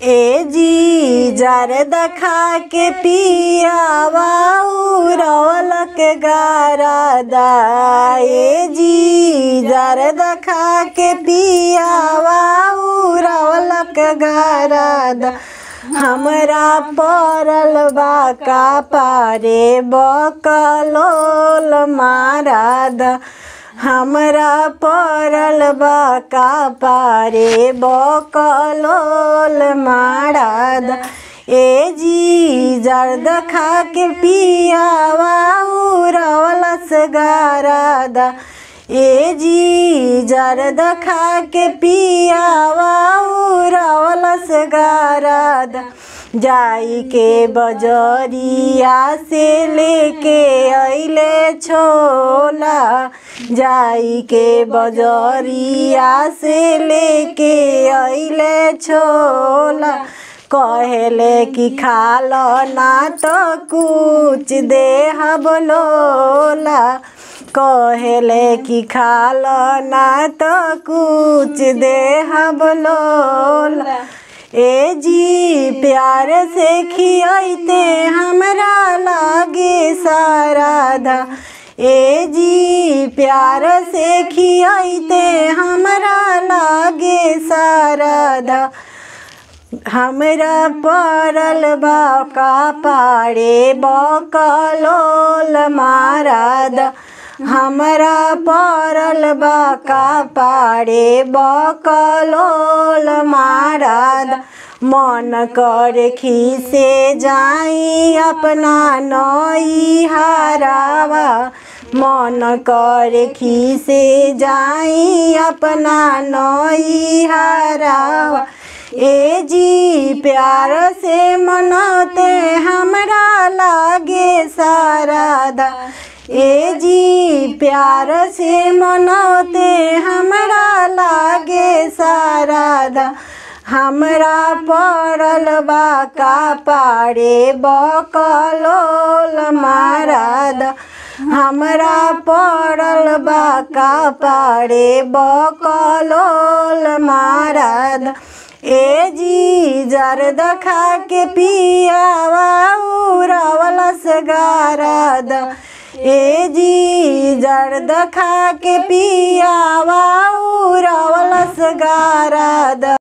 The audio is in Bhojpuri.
ए जी जरद खा के पियावा उरवलक गारदा। ए जी जरद खा के पियावा उरवलक गारदा। हमरा परल बा कपारे बकलोल मारद। हमरा परल बा कपारे बकलोल मारद। ए जी जरद खा के पियावा उरवलस गारदा। ए जी जरद खा के पियावा उरवलस गारदा। जाई के बजरिया से लेके अइले छोला। जाई के बजरिया से लेके अइले छोला। कहले कि खालो ना तो कुछ देहब लोला। कहले कि खालो ना तो कुछ देहब लोला। ए जी प्यार से खियाइते हमरा लागे साराधा। ए जी प्यार से खियाइते हमरा लागे साराधा। हमरा परल बा कपारे बकलोल मारद। हमरा परल बा कपारे बकलोल मारद। मन कर खीसे जाई अपना नैहरावा। मन कर खीसे जाई अपना नैहरावा। ए जी प्यार से मनौते हमरा लागे साराधा। ए जी प्यार से मनौते हमरा लागे साराधा। हमरा परल बा कपारे बकलोल मारद। हमरा परल बा कपारे बकलोल मारद। ए जी जरद खा के पियावा उरवलस गारदा। ए जी जरद खा के पियावा उरवलस गारदा।